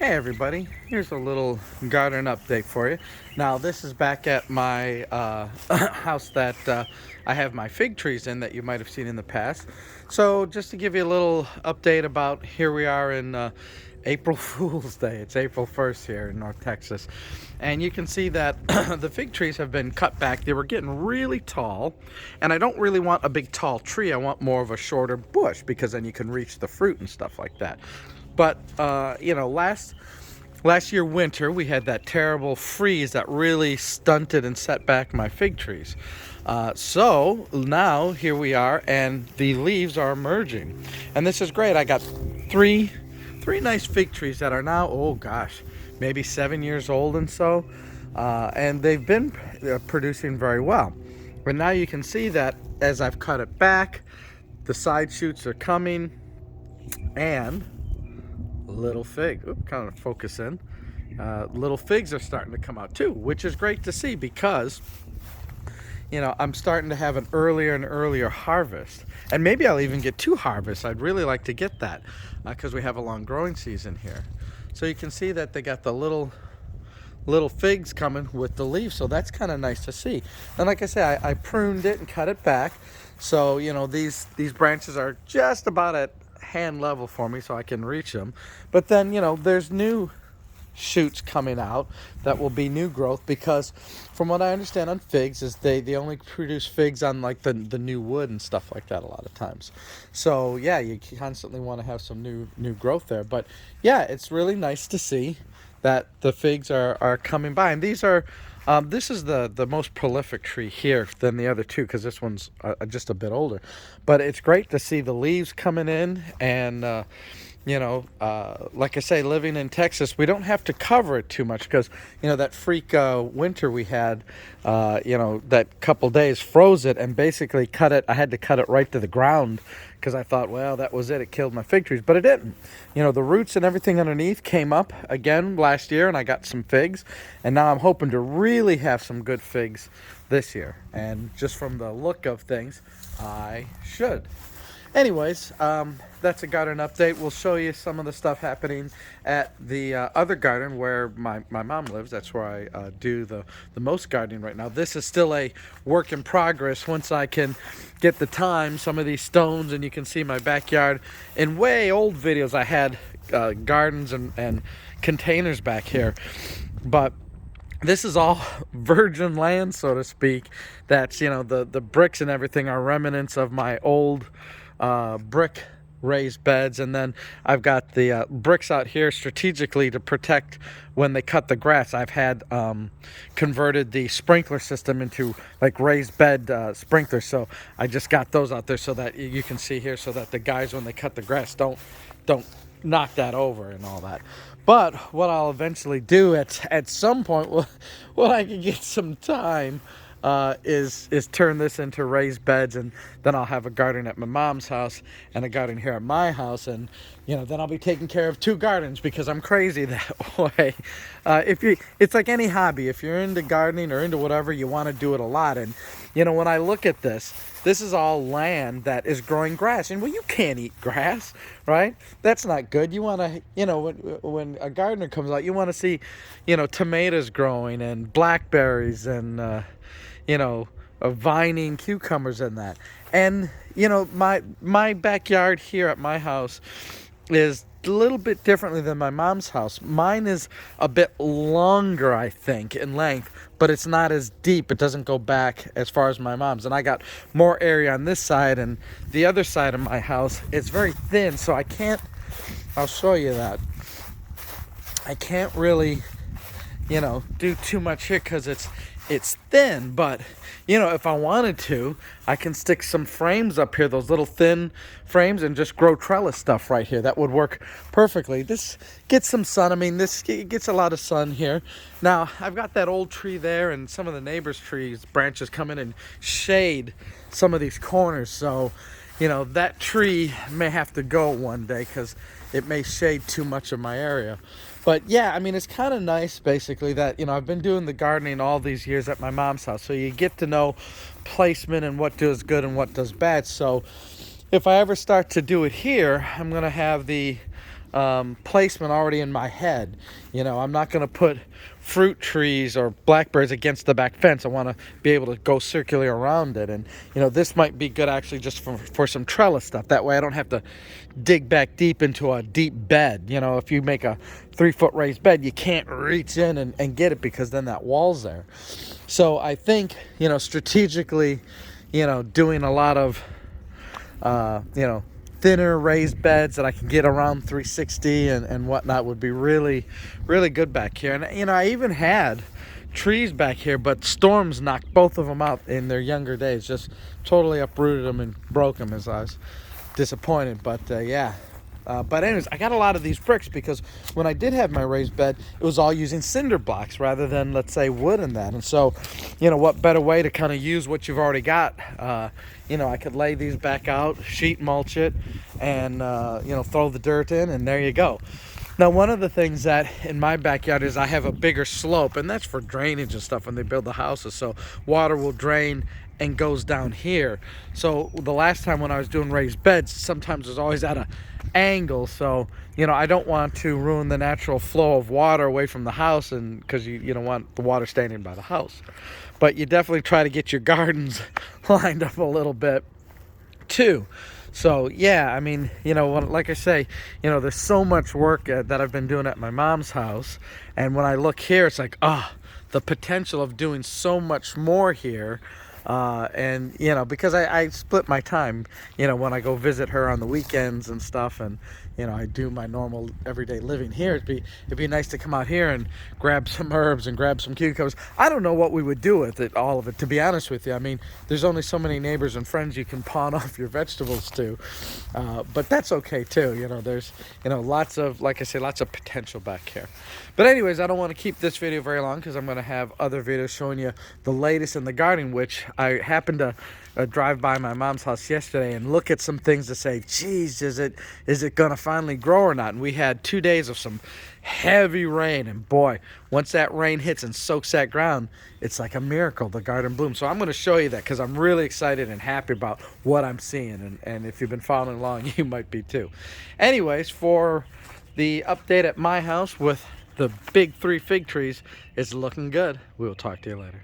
Hey everybody, here's a little garden update for you. Now this is back at my house that I have my fig trees in that you might have seen in the past. So just to give you a little update about here we are in April Fool's Day. It's April 1st here in North Texas. And you can see that the fig trees have been cut back. They were getting really tall. And I don't really want a big tall tree. I want more of a shorter bush because then you can reach the fruit and stuff like that. But last year winter we had that terrible freeze that really stunted and set back my fig trees. So now here we are, and the leaves are emerging, and this is great. I got three nice fig trees that are now, oh gosh, maybe 7 years old, and they've been producing very well. But now you can see that as I've cut it back, the side shoots are coming, and little fig, kind of focus in, little figs are starting to come out too, which is great to see because I'm starting to have an earlier and earlier harvest, and maybe I'll even get 2 harvests. I'd really like to get that because we have a long growing season here. So you can see that they got the little figs coming with the leaves, so that's kind of nice to see. And like I say, I pruned it and cut it back, so these branches are just about at hand level for me so I can reach them. But then there's new shoots coming out that will be new growth, because from what I understand on figs is they only produce figs on like the new wood and stuff like that a lot of times. So yeah, you constantly want to have some new growth there. But yeah, it's really nice to see that the figs are coming by, and these are this is the most prolific tree here than the other two, because this one's just a bit older. But it's great to see the leaves coming in, and like I say, living in Texas, we don't have to cover it too much because that freak winter we had, that couple days froze it and basically cut it. I had to cut it right to the ground because I thought, well, that was it. It killed my fig trees, but it didn't. The roots and everything underneath came up again last year, and I got some figs, and now I'm hoping to really have some good figs this year. And just from the look of things, I should. Anyways, that's a garden update. We'll show you some of the stuff happening at the other garden where my mom lives. That's where I do the most gardening right now. This is still a work in progress. Once I can get the time, some of these stones, and you can see my backyard. In way old videos, I had gardens and containers back here. But this is all virgin land, so to speak. That's, the bricks and everything are remnants of my old brick raised beds, and then I've got the bricks out here strategically to protect when they cut the grass. I've had converted the sprinkler system into like raised bed sprinklers, so I just got those out there so that you can see here, so that the guys, when they cut the grass, don't knock that over and all that. But what I'll eventually do at some point, when I can get some time, is turn this into raised beds, and then I'll have a garden at my mom's house and a garden here at my house, and then I'll be taking care of 2 gardens because I'm crazy that way. It's like any hobby. If you're into gardening or into whatever, you want to do it a lot. And when I look at this is all land that is growing grass, and well, you can't eat grass, right? That's not good. You want to, when a gardener comes out, you want to see, tomatoes growing and blackberries and vining cucumbers and that. And my backyard here at my house is a little bit differently than my mom's house. Mine is a bit longer, I think, in length, but it's not as deep. It doesn't go back as far as my mom's, and I got more area on this side, and the other side of my house is very thin, so I'll show you that. I can't really do too much here because it's thin. But if I wanted to, I can stick some frames up here, those little thin frames, and just grow trellis stuff right here. That would work perfectly. This gets some sun. I mean, this gets a lot of sun here. Now I've got that old tree there, and some of the neighbors' trees branches come in and shade some of these corners, so that tree may have to go one day because it may shade too much of my area. But yeah, I mean, it's kind of nice basically that, I've been doing the gardening all these years at my mom's house. So you get to know placement and what does good and what does bad. So if I ever start to do it here, I'm going to have the placement already in my head. You know, I'm not going to put fruit trees or blackberries against the back fence. I want to be able to go circularly around it. And, you know, this might be good actually just for some trellis stuff. That way I don't have to dig back deep into a deep bed. You know, if you make a 3-foot raised bed, you can't reach in and get it because then that wall's there. So I think, you know, strategically, you know, doing a lot of, you know, thinner raised beds that I can get around 360 and whatnot would be really, really good back here. And, you know, I even had trees back here, but storms knocked both of them out in their younger days. Just totally uprooted them and broke them, as I was disappointed. But, yeah. But anyways, I got a lot of these bricks because when I did have my raised bed, it was all using cinder blocks rather than, let's say, wood in that. And so, you know, what better way to kind of use what you've already got? You know, I could lay these back out, sheet mulch it, and, you know, throw the dirt in, and there you go. Now, one of the things that in my backyard is I have a bigger slope, and that's for drainage and stuff when they build the houses. So water will drain and goes down here. So the last time when I was doing raised beds, sometimes it was always at a angle. So, you know, I don't want to ruin the natural flow of water away from the house, and because you don't want the water standing by the house. But you definitely try to get your gardens lined up a little bit too. So yeah, I mean, you know, like I say, you know, there's so much work that I've been doing at my mom's house, and when I look here, it's like, the potential of doing so much more here. And you know, because I split my time, you know, when I go visit her on the weekends and stuff, and you know, I do my normal everyday living here. It'd be nice to come out here and grab some herbs and grab some cucumbers. I don't know what we would do with it, all of it, to be honest with you. I mean, there's only so many neighbors and friends you can pawn off your vegetables to, but that's okay too. You know, there's, you know, lots of, like I say, lots of potential back here. But anyways, I don't want to keep this video very long because I'm going to have other videos showing you the latest in the gardening, which I happened to drive by my mom's house yesterday and look at some things to say, geez, is it gonna finally grow or not? And we had 2 days of some heavy rain, and boy, once that rain hits and soaks that ground, it's like a miracle, the garden blooms. So I'm going to show you that because I'm really excited and happy about what I'm seeing, and if you've been following along, you might be too. Anyways, for the update at my house with the big 3 fig trees, it's looking good. We will talk to you later.